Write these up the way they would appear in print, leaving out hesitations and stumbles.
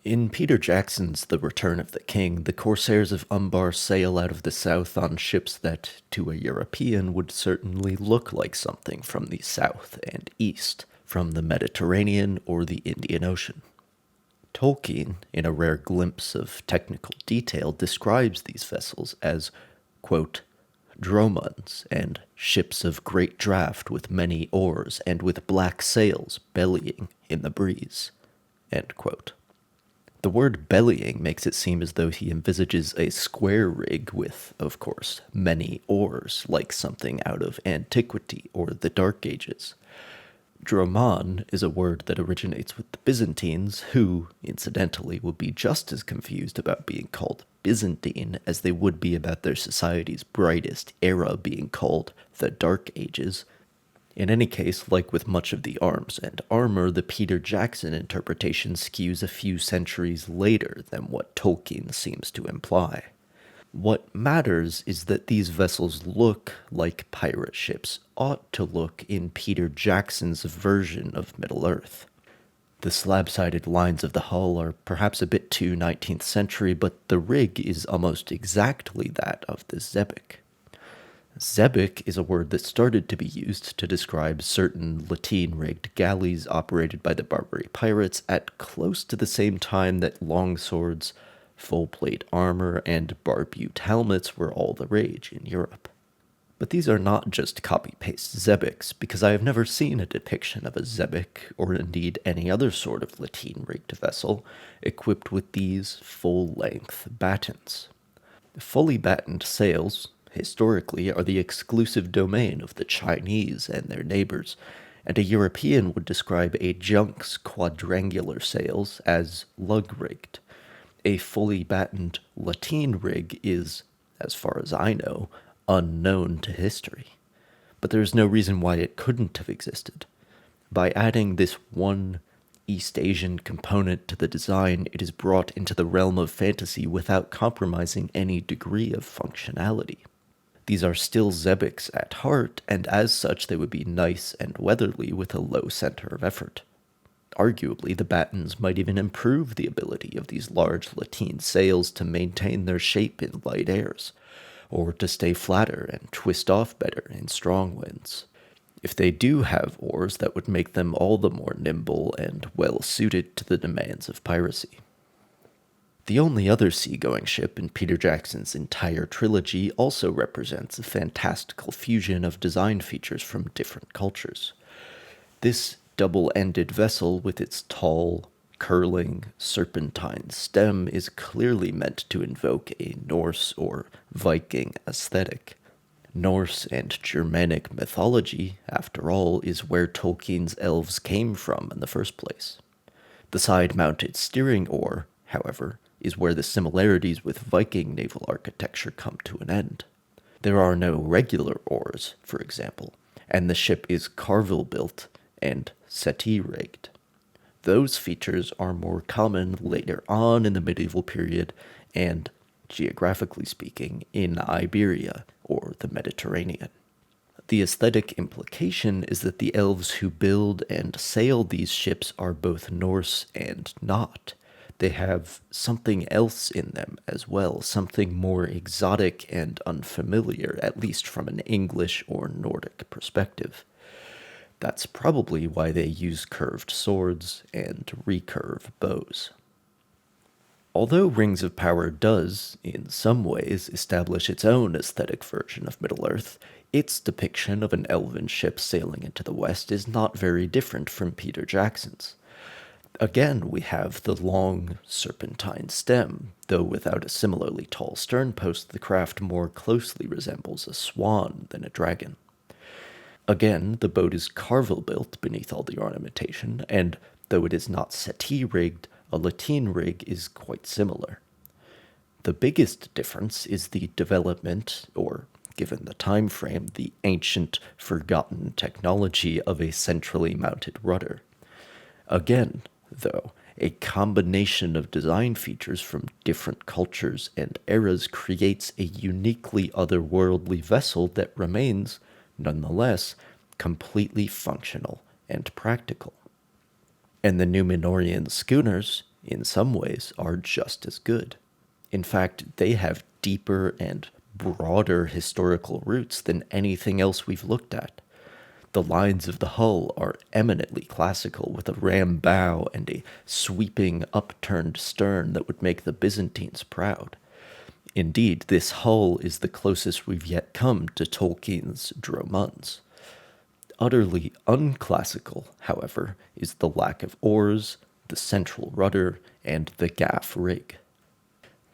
In Peter Jackson's The Return of the King, the corsairs of Umbar sail out of the south on ships that, to a European, would certainly look like something from the south and east, from the Mediterranean or the Indian Ocean. Tolkien, in a rare glimpse of technical detail, describes these vessels as, quote, dromonds and ships of great draught with many oars and with black sails bellying in the breeze, end quote. The word bellying makes it seem as though he envisages a square rig with, of course, many oars, like something out of antiquity or the Dark Ages. Dromon is a word that originates with the Byzantines, who, incidentally, would be just as confused about being called Byzantine as they would be about their society's brightest era being called the Dark Ages. In any case, like with much of the arms and armor, the Peter Jackson interpretation skews a few centuries later than what Tolkien seems to imply. What matters is that these vessels look like pirate ships ought to look in Peter Jackson's version of Middle-earth. The slab-sided lines of the hull are perhaps a bit too 19th century, but the rig is almost exactly that of the xebec. Xebec is a word that started to be used to describe certain lateen-rigged galleys operated by the Barbary pirates at close to the same time that longswords, full-plate armor, and barbute helmets were all the rage in Europe. But these are not just copy-paste xebecs, because I have never seen a depiction of a xebec, or indeed any other sort of lateen-rigged vessel, equipped with these full-length battens. Fully battened sails, historically, are the exclusive domain of the Chinese and their neighbors, and a European would describe a junk's quadrangular sails as lug-rigged. A fully battened lateen rig is, as far as I know, unknown to history. But there is no reason why it couldn't have existed. By adding this one East Asian component to the design, it is brought into the realm of fantasy without compromising any degree of functionality. These are still xebecs at heart, and as such they would be nice and weatherly with a low center of effort. Arguably, the battens might even improve the ability of these large lateen sails to maintain their shape in light airs, or to stay flatter and twist off better in strong winds. If they do have oars, that would make them all the more nimble and well-suited to the demands of piracy. The only other seagoing ship in Peter Jackson's entire trilogy also represents a fantastical fusion of design features from different cultures. This double-ended vessel with its tall, curling, serpentine stem is clearly meant to invoke a Norse or Viking aesthetic. Norse and Germanic mythology, after all, is where Tolkien's elves came from in the first place. The side-mounted steering oar, however, is where the similarities with Viking naval architecture come to an end. There are no regular oars, for example, and the ship is carvel-built and settee-rigged. Those features are more common later on in the medieval period and, geographically speaking, in Iberia or the Mediterranean. The aesthetic implication is that the elves who build and sail these ships are both Norse and not. They have something else in them as well, something more exotic and unfamiliar, at least from an English or Nordic perspective. That's probably why they use curved swords and recurve bows. Although Rings of Power does, in some ways, establish its own aesthetic version of Middle-earth, its depiction of an elven ship sailing into the west is not very different from Peter Jackson's. Again, we have the long, serpentine stem, though without a similarly tall sternpost, the craft more closely resembles a swan than a dragon. Again, the boat is carvel-built beneath all the ornamentation, and though it is not settee-rigged, a lateen rig is quite similar. The biggest difference is the development, or, given the time frame, the ancient, forgotten technology of a centrally mounted rudder. Again, though, a combination of design features from different cultures and eras creates a uniquely otherworldly vessel that remains, nonetheless, completely functional and practical. And the Númenórean schooners, in some ways, are just as good. In fact, they have deeper and broader historical roots than anything else we've looked at. The lines of the hull are eminently classical, with a ram bow and a sweeping upturned stern that would make the Byzantines proud. Indeed, this hull is the closest we've yet come to Tolkien's Dromuns. Utterly unclassical, however, is the lack of oars, the central rudder, and the gaff rig.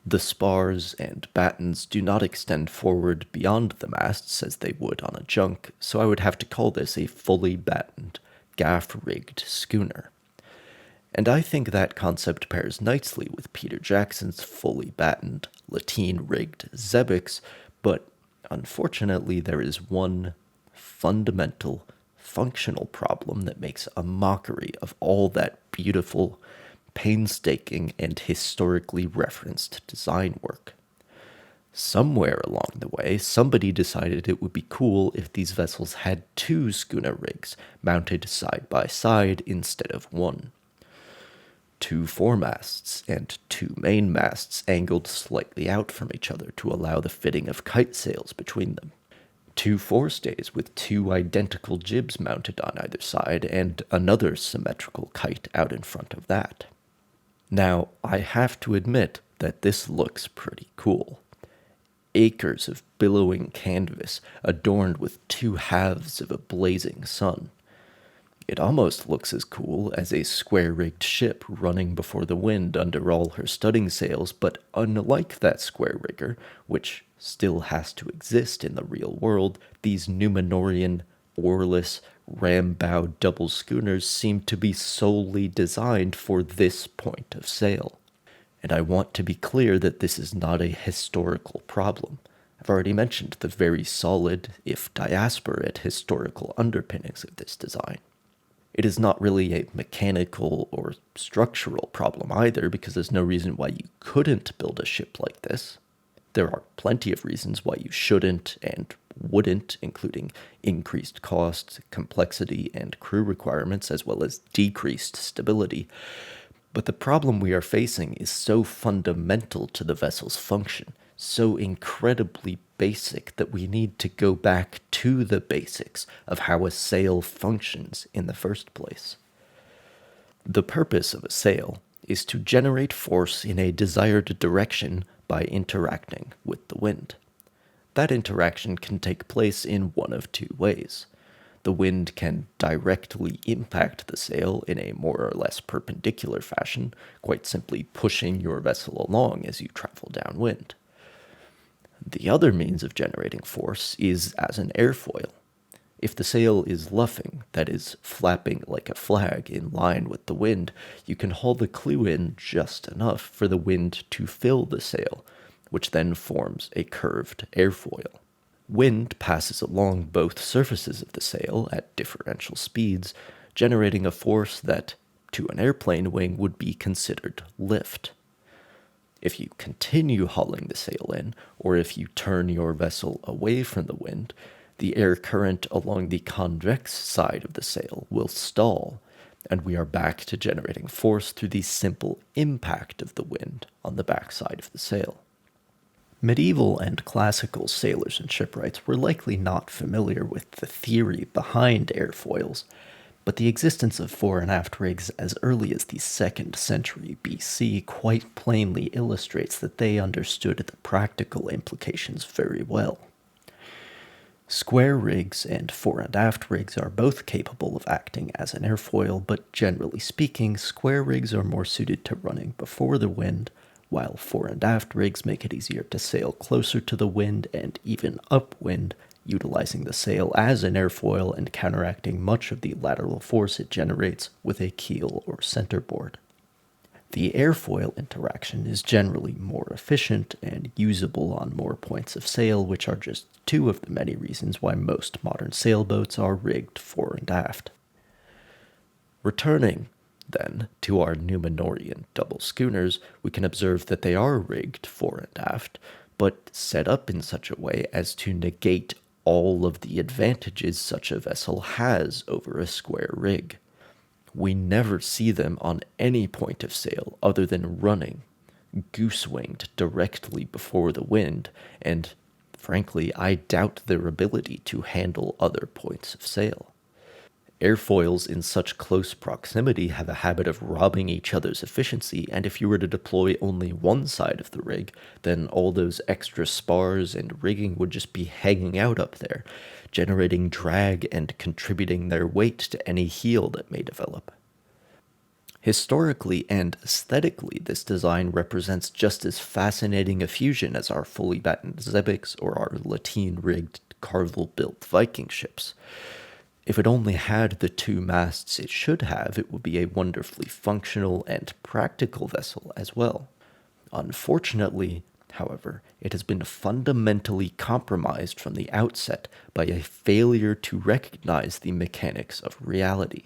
The spars and battens do not extend forward beyond the masts as they would on a junk, so I would have to call this a fully battened, gaff-rigged schooner. And I think that concept pairs nicely with Peter Jackson's fully battened, lateen-rigged Xebecs, but unfortunately there is one fundamental, functional problem that makes a mockery of all that beautiful, painstaking, and historically referenced design work. Somewhere along the way, somebody decided it would be cool if these vessels had two schooner rigs mounted side by side instead of one. Two foremasts and two mainmasts angled slightly out from each other to allow the fitting of kite sails between them. Two forestays with two identical jibs mounted on either side, and another symmetrical kite out in front of that. Now, I have to admit that this looks pretty cool. Acres of billowing canvas adorned with two halves of a blazing sun. It almost looks as cool as a square-rigged ship running before the wind under all her studding sails, but unlike that square rigger, which still has to exist in the real world, these Numenorian, oarless, ram-bow double schooners seem to be solely designed for this point of sail. And I want to be clear that this is not a historical problem. I've already mentioned the very solid, if diasporate, historical underpinnings of this design. It is not really a mechanical or structural problem either, because there's no reason why you couldn't build a ship like this. There are plenty of reasons why you shouldn't and wouldn't, including increased cost, complexity, and crew requirements, as well as decreased stability. But the problem we are facing is so fundamental to the vessel's function, so incredibly basic, that we need to go back to the basics of how a sail functions in the first place. The purpose of a sail is to generate force in a desired direction by interacting with the wind. That interaction can take place in one of two ways. The wind can directly impact the sail in a more or less perpendicular fashion, quite simply pushing your vessel along as you travel downwind. The other means of generating force is as an airfoil. If the sail is luffing, that is, flapping like a flag in line with the wind, you can haul the clew in just enough for the wind to fill the sail, which then forms a curved airfoil. Wind passes along both surfaces of the sail at differential speeds, generating a force that, to an airplane wing, would be considered lift. If you continue hauling the sail in, or if you turn your vessel away from the wind, the air current along the convex side of the sail will stall, and we are back to generating force through the simple impact of the wind on the backside of the sail. Medieval and classical sailors and shipwrights were likely not familiar with the theory behind airfoils, but the existence of fore and aft rigs as early as the 2nd century BC quite plainly illustrates that they understood the practical implications very well. Square rigs and fore and aft rigs are both capable of acting as an airfoil, but generally speaking, square rigs are more suited to running before the wind, while fore and aft rigs make it easier to sail closer to the wind and even upwind, utilizing the sail as an airfoil and counteracting much of the lateral force it generates with a keel or centerboard. The airfoil interaction is generally more efficient and usable on more points of sail, which are just two of the many reasons why most modern sailboats are rigged fore and aft. Returning, then, to our Numenorian double schooners, we can observe that they are rigged fore and aft, but set up in such a way as to negate all of the advantages such a vessel has over a square rig. We never see them on any point of sail other than running, goose-winged directly before the wind, and frankly, I doubt their ability to handle other points of sail. Airfoils in such close proximity have a habit of robbing each other's efficiency, and if you were to deploy only one side of the rig, then all those extra spars and rigging would just be hanging out up there, generating drag and contributing their weight to any heel that may develop. Historically and aesthetically, this design represents just as fascinating a fusion as our fully battened Zebics or our lateen-rigged Carvel-built Viking ships. If it only had the two masts it should have, it would be a wonderfully functional and practical vessel as well. Unfortunately, however, it has been fundamentally compromised from the outset by a failure to recognize the mechanics of reality.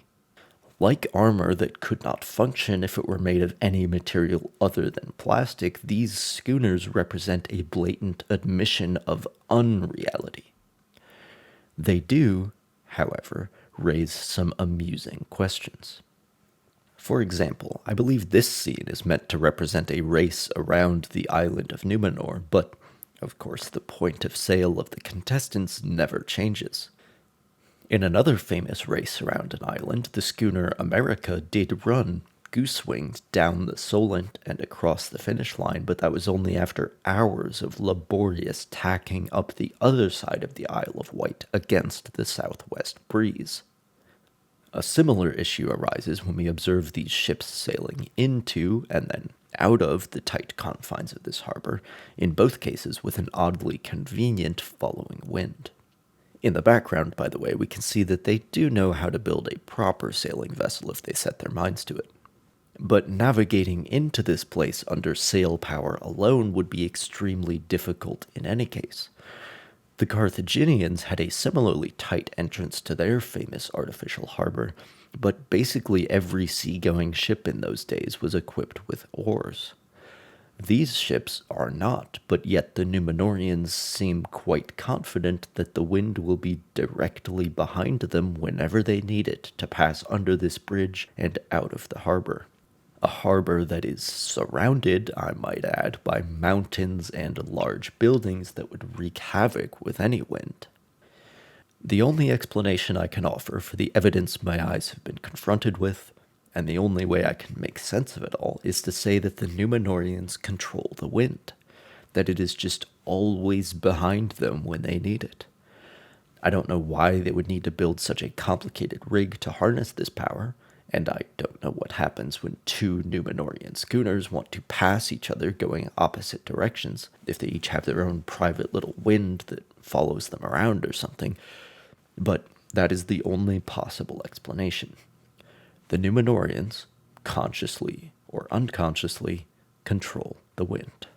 Like armor that could not function if it were made of any material other than plastic, these schooners represent a blatant admission of unreality. They do, however, raise some amusing questions. For example, I believe this scene is meant to represent a race around the island of Numenor, but of course the point of sail of the contestants never changes. In another famous race around an island, the schooner America did run goose-winged down the Solent and across the finish line, but that was only after hours of laborious tacking up the other side of the Isle of Wight against the southwest breeze. A similar issue arises when we observe these ships sailing into and then out of the tight confines of this harbor, in both cases with an oddly convenient following wind. In the background, by the way, we can see that they do know how to build a proper sailing vessel if they set their minds to it. But navigating into this place under sail power alone would be extremely difficult in any case. The Carthaginians had a similarly tight entrance to their famous artificial harbor, but basically every seagoing ship in those days was equipped with oars. These ships are not, but yet the Numenorians seem quite confident that the wind will be directly behind them whenever they need it to pass under this bridge and out of the harbor. A harbor that is surrounded, I might add, by mountains and large buildings that would wreak havoc with any wind. The only explanation I can offer for the evidence my eyes have been confronted with, and the only way I can make sense of it all, is to say that the Numenorians control the wind, that it is just always behind them when they need it. I don't know why they would need to build such a complicated rig to harness this power, and I don't know what happens when two Numenorian schooners want to pass each other going opposite directions, if they each have their own private little wind that follows them around or something, but that is the only possible explanation. The Numenorians, consciously or unconsciously, control the wind.